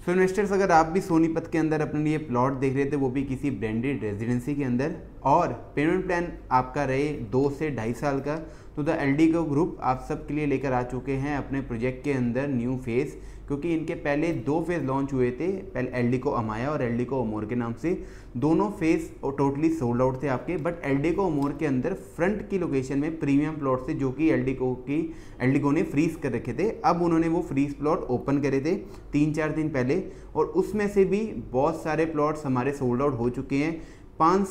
सो investors, अगर आप भी सोनीपत के अंदर अपने लिए प्लॉट देख रहे थे, वो भी किसी ब्रांडेड रेजिडेंसी के अंदर, और पेमेंट प्लान आपका रहे 2 से 2.5 साल का, तो द एल्डिको ग्रुप आप सब के लिए लेकर आ चुके हैं अपने प्रोजेक्ट के अंदर न्यू फेज़। क्योंकि इनके पहले 2 फेज़ लॉन्च हुए थे, पहले एल्डिको अमाया और एल्डिको अमोर के नाम से। दोनों फेज़ टोटली सोल्ड आउट थे आपके, बट एल्डिको अमोर के अंदर फ्रंट की लोकेशन में प्रीमियम प्लॉट थे जो कि एल्डिको ने फ्रीज कर रखे थे। अब उन्होंने वो फ्रीज प्लॉट ओपन करे थे 3-4 दिन पहले, और उसमें से भी बहुत सारे प्लॉट्स हमारे सोल्ड आउट हो चुके हैं। 5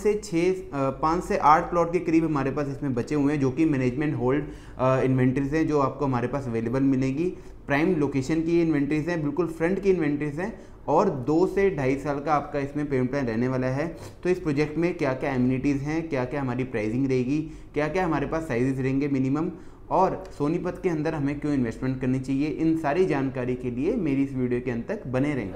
से 8 प्लॉट के करीब हमारे पास इसमें बचे हुए हैं, जो कि मैनेजमेंट होल्ड इन्वेंट्रीज हैं, जो आपको हमारे पास अवेलेबल मिलेगी। प्राइम लोकेशन की इन्वेंट्रीज हैं, बिल्कुल फ्रंट की इन्वेंट्रीज हैं, और 2 से 2.5 साल का आपका इसमें पेमेंट प्लान रहने वाला है। तो इस प्रोजेक्ट में क्या क्या एमिनिटीज़ हैं, क्या क्या हमारी प्राइसिंग रहेगी, क्या क्या हमारे पास साइजेस रहेंगे मिनिमम, और सोनीपत के अंदर हमें क्यों इन्वेस्टमेंट करनी चाहिए, इन सारी जानकारी के लिए मेरी इस वीडियो के अंत तक बने रहें।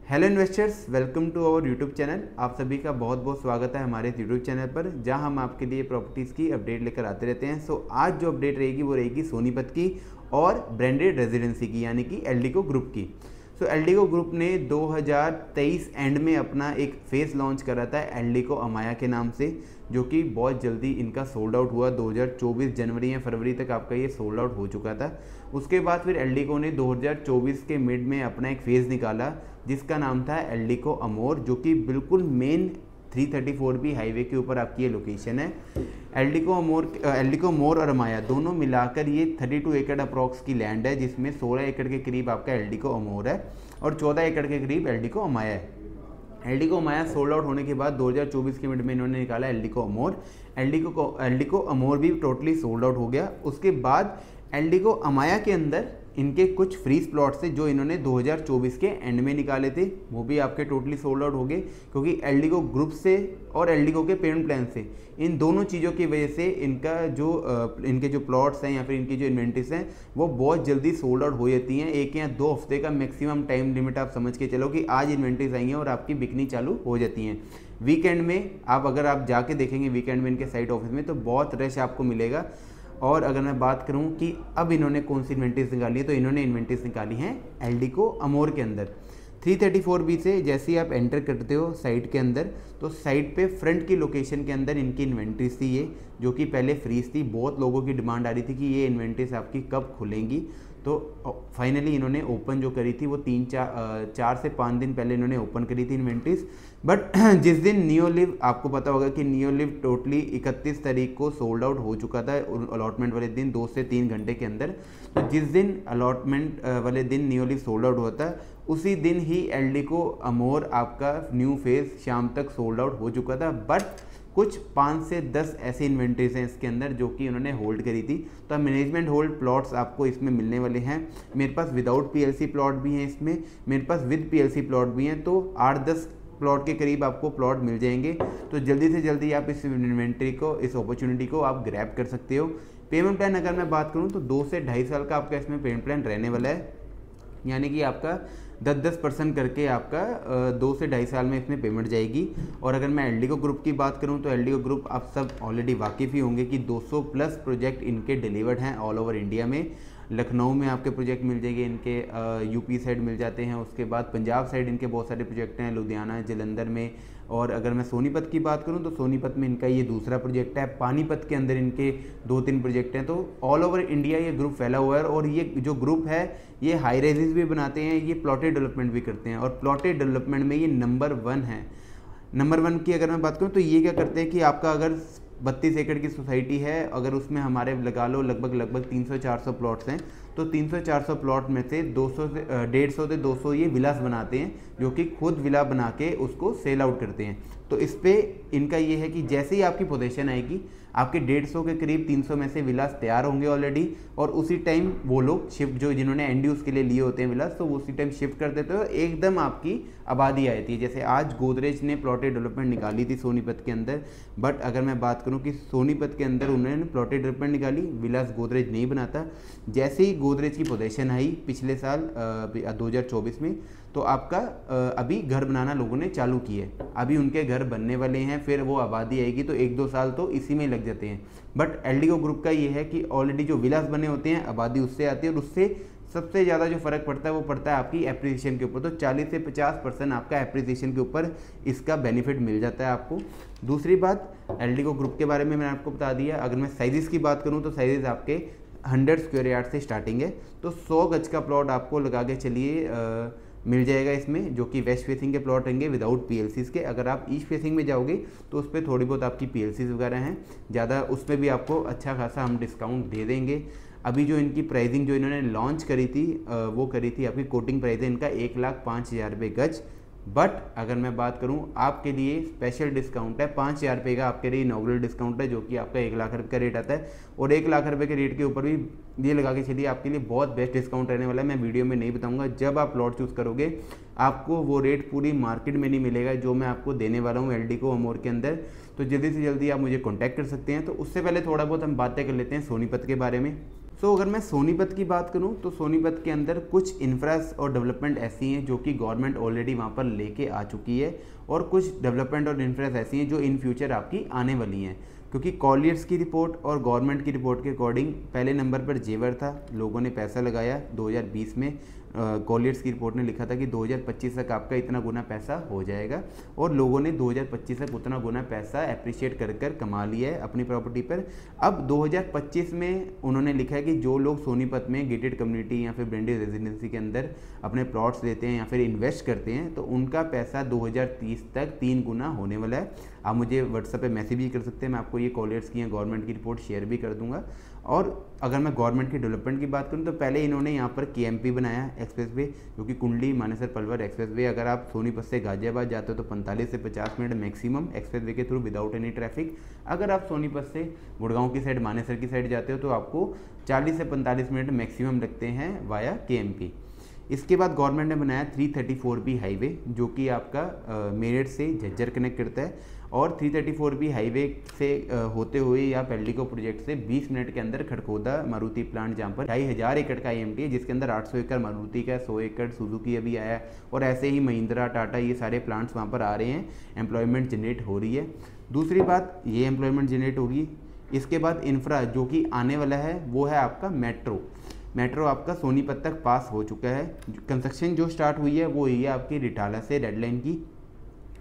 Hello investors, welcome to our YouTube channel. आप सभी का बहुत बहुत स्वागत है हमारे यूट्यूब चैनल पर, जहां हम आपके लिए प्रॉपर्टीज़ की अपडेट लेकर आते रहते हैं। सो आज जो अपडेट रहेगी वो रहेगी सोनीपत की और ब्रांडेड रेजिडेंसी की, यानी कि एल्डिको ग्रुप की। सो एल्डिको ग्रुप ने 2023 एंड में अपना एक फेस लॉन्च करा था एल्डिको अमाया के नाम से, जो कि बहुत जल्दी इनका सोल्ड आउट हुआ। 2024 जनवरी या फरवरी तक आपका ये सोल्ड आउट हो चुका था। उसके बाद फिर एल्डिको ने 2024 के मिड में अपना एक फेज़ निकाला जिसका नाम था एल्डिको अमोर, जो कि बिल्कुल मेन 334B हाईवे के ऊपर आपकी ये लोकेशन है। एल्डिको अमोर और अमाया दोनों मिलाकर ये 32 एकड़ अप्रॉक्स की लैंड है, जिसमें 16 एकड़ के करीब आपका एल्डिको अमोर है और 14 एकड़ के करीब एल्डिको अमाया है। एल्डिको अमाया सोल्ड आउट होने के बाद 2024 के मिड में इन्होंने निकाला एल्डिको अमोर। एल्डिको अमोर भी टोटली सोल्ड आउट हो गया। उसके बाद एल्डिको अमाया के अंदर इनके कुछ फ्रीज प्लॉट थे जो इन्होंने 2024 के एंड में निकाले थे, वो भी आपके टोटली सोल्ड आउट हो गए। क्योंकि एल्डिको ग्रुप से और एल्डिको के पेमेंट प्लान से, इन दोनों चीज़ों की वजह से इनके जो प्लॉट्स हैं या फिर इनकी जो इन्वेंट्रीज हैं वो बहुत जल्दी सोल्ड आउट हो जाती हैं। 1 या 2 हफ्ते का मैक्सिमम टाइम लिमिट आप समझ के चलो कि आज इन्वेंट्रीज आई हैं और आपकी बिकनी चालू हो जाती हैं। वीकेंड में अगर आप जाके देखेंगे वीकेंड में इनके साइट ऑफिस में, तो बहुत रश आपको मिलेगा। और अगर मैं बात करूं कि अब इन्होंने कौन सी इन्वेंट्रीज निकाली है, तो इन्होंने इन्वेंट्रीज निकाली हैं एल्डिको अमोर के अंदर। 334B से जैसे ही आप एंटर करते हो साइट के अंदर, तो साइट पे फ्रंट की लोकेशन के अंदर इनकी इन्वेंट्रीज थी ये, जो कि पहले फ्रीज थी। बहुत लोगों की डिमांड आ रही थी कि ये इन्वेंट्रीज आपकी कब खुलेंगी, तो फाइनली इन्होंने ओपन जो करी थी वो 4 से 5 दिन पहले इन्होंने ओपन करी थी इन्वेंट्रीज। बट जिस दिन नियोलिव, आपको पता होगा कि नियोलिव टोटली 31 तारीख को सोल्ड आउट हो चुका था अलॉटमेंट वाले दिन 2 से 3 घंटे के अंदर। तो जिस दिन अलॉटमेंट वाले दिन नियोलिव सोल्ड आउट हुआ था, उसी दिन ही एल्डिको अमोर आपका न्यू फेज़ शाम तक सोल्ड आउट हो चुका था। बट कुछ 5 से 10 ऐसी इन्वेंट्रीज हैं इसके अंदर जो कि उन्होंने होल्ड करी थी। तो मैनेजमेंट होल्ड प्लॉट्स आपको इसमें मिलने वाले हैं। मेरे पास विदाउट पीएलसी प्लॉट भी हैं इसमें, मेरे पास विद पीएलसी प्लॉट भी हैं। तो 8-10 प्लॉट के करीब आपको प्लॉट मिल जाएंगे। तो जल्दी से जल्दी आप इस इन्वेंट्री को, इस अपॉर्चुनिटी को आप ग्रैब कर सकते हो। पेमेंट प्लान अगर मैं बात करूँ तो 2 से 2.5 साल का आपका इसमें पेमेंट प्लान रहने वाला है, यानी कि आपका 10% करके आपका 2 से 2.5 साल में इसमें पेमेंट जाएगी। और अगर मैं एल्डिको ग्रुप की बात करूं तो एल्डिको ग्रुप आप सब ऑलरेडी वाकिफ़ ही होंगे कि 200 प्लस प्रोजेक्ट इनके डिलीवर्ड हैं ऑल ओवर इंडिया में। लखनऊ में आपके प्रोजेक्ट मिल जाएंगे इनके, यूपी साइड मिल जाते हैं, उसके बाद पंजाब साइड इनके बहुत सारे प्रोजेक्ट हैं, लुधियाना, जलंधर में। और अगर मैं सोनीपत की बात करूं तो सोनीपत में इनका ये दूसरा प्रोजेक्ट है। पानीपत के अंदर इनके 2-3 प्रोजेक्ट हैं। तो ऑल ओवर इंडिया ये ग्रुप फैला हुआ है। और ये जो ग्रुप है ये हाई राइजेस भी बनाते हैं, ये प्लॉटेड डेवलपमेंट भी करते हैं, और प्लॉटेड डेवलपमेंट में ये नंबर 1 है। नंबर 1 की अगर मैं बात करूँ तो ये क्या करते हैं कि आपका अगर 32 एकड़ की सोसाइटी है, अगर उसमें हमारे लगा लो लगभग 300-400 प्लॉट्स हैं, तो 300-400 प्लॉट में से 150 से 200 ये विलास बनाते हैं, जो कि खुद विला बना के उसको सेल आउट करते हैं। तो इस पे इनका ये है कि जैसे ही आपकी पोजीशन आएगी, आपके 150 के करीब 300 में से विलास तैयार होंगे ऑलरेडी, और उसी टाइम वो लोग शिफ्ट, जो जिन्होंने एंड यूज के लिए लिए होते हैं विलास, तो वो उसी टाइम शिफ्ट कर देते हो, एकदम आपकी आबादी आई थी। जैसे आज गोदरेज ने प्लॉटेड डेवलपमेंट निकाली थी सोनीपत के अंदर, बट अगर मैं बात करूं कि सोनीपत के अंदर उन्होंने प्लॉटेड डेवलपमेंट निकाली, विलास गोदरेज नहीं बनाता। जैसे ही गोदरेज की पोजीशन आई पिछले साल 2024 में, तो आपका अभी घर बनाना लोगों ने चालू किए, अभी उनके घर बनने वाले हैं, फिर वो आबादी आएगी, तो 1-2 साल तो इसी में लग लग जाते हैं। बट एल्डिको ग्रुप का ये है कि ऑलरेडी जो विलास बने होते हैं आबादी उससे आती है और उससे सबसे ज़्यादा जो फ़र्क पड़ता है वो पड़ता है आपकी एप्रिसिएशन के ऊपर। तो 40 से 50% आपका एप्रिसिएशन के ऊपर इसका बेनिफिट मिल जाता है आपको। दूसरी बात, एल्डिको ग्रुप के बारे में मैंने आपको बता दिया। अगर मैं साइज़ की बात करूँ तो साइज़ आपके 100 स्क्वायर यार्ड से स्टार्टिंग है। तो 100 गज का प्लॉट आपको लगा के चलिए मिल जाएगा इसमें, जो कि वेस्ट फेसिंग के प्लॉट रहेंगे विदाउट पीएलसीज के। अगर आप ईस्ट फेसिंग में जाओगे तो उस पर थोड़ी बहुत आपकी पीएलसीज वगैरह हैं ज़्यादा, उसमें भी आपको अच्छा खासा हम डिस्काउंट दे देंगे। अभी जो इनकी प्राइसिंग जो इन्होंने लॉन्च करी थी वो करी थी आपकी कोटिंग प्राइस है इनका 1,05,000 रुपये गज। बट अगर मैं बात करूं आपके लिए स्पेशल डिस्काउंट है 5,000 रुपये का, आपके लिए इनॉग्रेल डिस्काउंट है, जो कि आपका 1 लाख रुपये का रेट आता है। और 1 लाख रुपये के रेट के ऊपर भी ये लगा के चलिए आपके लिए बहुत बेस्ट डिस्काउंट रहने वाला है। मैं वीडियो में नहीं बताऊंगा, जब आप प्लॉट चूज़ करोगे आपको वो रेट पूरी मार्केट में नहीं मिलेगा जो मैं आपको देने वाला हूँ एल्डिको अमोर के अंदर। तो जल्दी से जल्दी आप मुझे कॉन्टैक्ट कर सकते हैं। तो उससे पहले थोड़ा बहुत हम बातें कर लेते हैं सोनीपत के बारे में। तो अगर मैं सोनीपत की बात करूं तो सोनीपत के अंदर कुछ इंफ्रास और डेवलपमेंट ऐसी हैं जो कि गवर्नमेंट ऑलरेडी वहां पर लेके आ चुकी है, और कुछ डेवलपमेंट और इंफ्रास ऐसी हैं जो इन फ्यूचर आपकी आने वाली हैं। क्योंकि कॉलियर्स की रिपोर्ट और गवर्नमेंट की रिपोर्ट के अकॉर्डिंग पहले नंबर पर जेवर था, लोगों ने पैसा लगाया 2020 में। कॉलियर्स की रिपोर्ट ने लिखा था कि 2025 तक आपका इतना गुना पैसा हो जाएगा, और लोगों ने 2025 तक उतना गुना पैसा एप्रिशिएट कर कर कमा लिया है अपनी प्रॉपर्टी पर। अब 2025 में उन्होंने लिखा है कि जो लोग सोनीपत में गेटेड कम्युनिटी या फिर ब्रांडेड रेजिडेंसी के अंदर अपने प्लॉट्स लेते हैं या फिर इन्वेस्ट करते हैं तो उनका पैसा 2030 तक 3 गुना होने वाला है। आप मुझे व्हाट्सएप पे मैसेज भी कर सकते हैं, मैं आपको ये कॉलियर्स की या गवर्नमेंट की रिपोर्ट शेयर भी कर दूंगा। और अगर मैं गवर्नमेंट की डेवलपमेंट की बात करूं तो पहले इन्होंने यहाँ पर केएमपी बनाया एक्सप्रेस वे, जो कि कुंडली मानेसर पलवल एक्सप्रेस वे। अगर आप सोनीपत से गाजियाबाद जाते हो तो 45 से 50 मिनट मैक्सिमम एक्सप्रेस वे के थ्रू विदाउट एनी ट्रैफिक। अगर आप सोनीपत से गुड़गांव की साइड मानेसर की साइड जाते हो तो आपको 40 से 45 मिनट मैक्सिमम लगते हैं वाया केएमपी। इसके बाद गवर्नमेंट ने बनाया 334B हाईवे, जो कि आपका मेरठ से झज्जर कनेक्ट करता है। और 334B हाईवे से होते हुए आप एल्डिको प्रोजेक्ट से 20 मिनट के अंदर खड़कोदा मारुति प्लांट, जहाँ पर 2,500 एकड़ का IMT है, जिसके अंदर 800 एकड़ मारुति का, 100 एकड़ सुजुकी अभी आया है, और ऐसे ही महिंद्रा, टाटा, ये सारे प्लांट्स वहाँ पर आ रहे हैं। एम्प्लॉयमेंट जनरेट हो रही है। दूसरी बात, ये एम्प्लॉयमेंट जनरेट होगी। इसके बाद इंफ्रा जो कि आने वाला है वो है आपका मेट्रो आपका सोनीपत तक पास हो चुका है। कंस्ट्रक्शन जो स्टार्ट हुई है वो ये आपकी रिठाला से रेड लाइन की,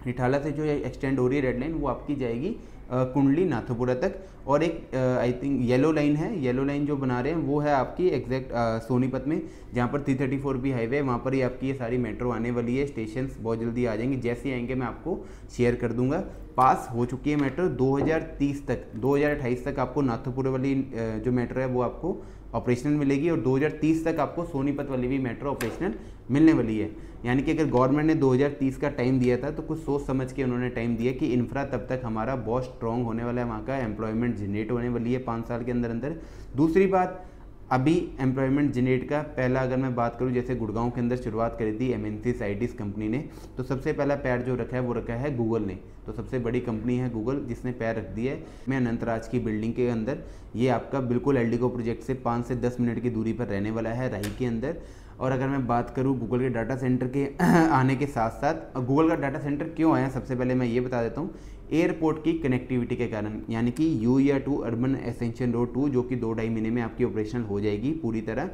रिठाला से जो एक्सटेंड हो रही है रेड लाइन वो आपकी जाएगी कुंडली नाथोपुरा तक। और एक आई थिंक येलो लाइन है, येलो लाइन जो बना रहे हैं वो है आपकी एग्जैक्ट सोनीपत में, जहाँ पर 334B हाईवे है, वहाँ पर ही आपकी ये सारी मेट्रो आने वाली है। स्टेशंस बहुत जल्दी आ जाएंगे, जैसे ही आएंगे मैं आपको शेयर कर दूंगा। पास हो चुकी है मेट्रो 2030 तक, 2028 तक आपको नाथोपुरा वाली जो मेट्रो है वो आपको ऑपरेशनल मिलेगी, और 2030 तक आपको सोनीपत वाली भी मेट्रो ऑपरेशनल मिलने वाली है। यानी कि अगर गवर्नमेंट ने 2030 का टाइम दिया था तो कुछ सोच समझ के उन्होंने टाइम दिया कि इंफ्रा तब तक हमारा बहुत स्ट्रॉन्ग होने वाला है, वहाँ का एम्प्लॉयमेंट जनरेट होने वाली है 5 साल के अंदर अंदर। दूसरी बात, अभी एम्प्लॉयमेंट जनरेट का पहला अगर मैं बात करूं, जैसे गुड़गांव के अंदर शुरुआत करी थी MNC साइटिस कंपनी ने, तो सबसे पहला पैर जो रखा है वो रखा है गूगल ने। तो सबसे बड़ी कंपनी है गूगल जिसने पैर रख दिया है मैं अनंतराज की बिल्डिंग के अंदर। ये आपका बिल्कुल एल्डिको प्रोजेक्ट से 5 से 10 मिनट की दूरी पर रहने वाला है राही के अंदर। और अगर मैं बात करूं गूगल के डाटा सेंटर के आने के साथ साथ, गूगल का डाटा सेंटर क्यों आया सबसे पहले मैं ये बता देता हूँ। एयरपोर्ट की कनेक्टिविटी के कारण, यानी कि UER2 अर्बन एक्सटेंशन रोड 2 जो कि 2-2.5 महीने में आपकी ऑपरेशनल हो जाएगी पूरी तरह।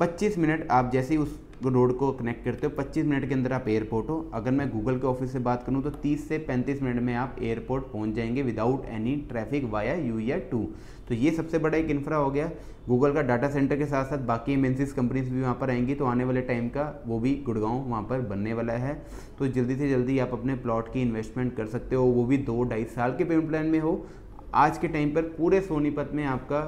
25 मिनट आप जैसे ही उस रोड को कनेक्ट करते हो 25 मिनट के अंदर आप एयरपोर्ट हो। अगर मैं गूगल के ऑफिस से बात करूं तो 30 से 35 मिनट में आप एयरपोर्ट पहुंच जाएंगे without any traffic via UER2। तो ये सबसे बड़ा एक इंफ्रा हो गया। गूगल का डाटा सेंटर के साथ साथ बाकी MNCs कंपनीज भी वहाँ पर आएंगी, तो आने वाले टाइम का वो भी गुड़गांव वहाँ पर बनने वाला है। तो जल्दी से जल्दी आप अपने प्लॉट की इन्वेस्टमेंट कर सकते हो, वो भी 2-2.5 साल के पेमेंट प्लान में हो। आज के टाइम पर पूरे सोनीपत में आपका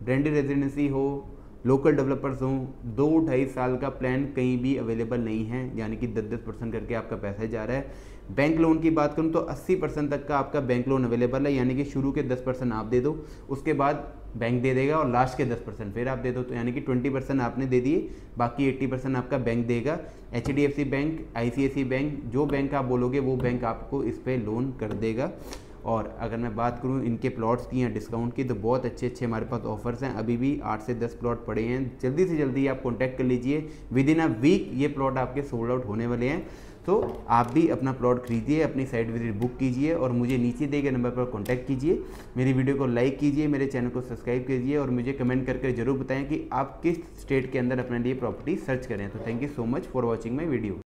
ब्रांडेड रेजिडेंसी हो, लोकल डेवलपर्स हों, 2-2.5 साल का प्लान कहीं भी अवेलेबल नहीं है, यानी कि 10-10% करके आपका पैसा जा रहा है। बैंक लोन की बात करूं तो 80% तक का आपका बैंक लोन अवेलेबल है, यानी कि शुरू के 10% आप दे दो, उसके बाद बैंक दे देगा, और लास्ट के 10% फिर आप दे दो, तो यानी कि 20% आपने दे दिए, बाकी 80% आपका बैंक देगा। HDFC बैंक, ICICI बैंक, जो बैंक आप बोलोगे वो बैंक आपको इस पर लोन कर देगा। और अगर मैं बात करूं इनके प्लॉट्स की या डिस्काउंट की, तो बहुत अच्छे अच्छे हमारे पास ऑफर्स हैं। अभी भी 8 से 10 प्लॉट पड़े हैं, जल्दी से जल्दी आप कॉन्टैक्ट कर लीजिए। विद इन अ वीक ये प्लॉट आपके सोल्ड आउट होने वाले हैं। तो आप भी अपना प्लॉट खरीदिए, अपनी साइट विजिट बुक कीजिए और मुझे नीचे दिए गए नंबर पर कॉन्टैक्ट कीजिए। मेरी वीडियो को लाइक कीजिए, मेरे चैनल को सब्सक्राइब कीजिए और मुझे कमेंट करके ज़रूर बताएं कि आप किस स्टेट के अंदर अपने लिए प्रॉपर्टी सर्च करें। तो thank you so much for watching my video.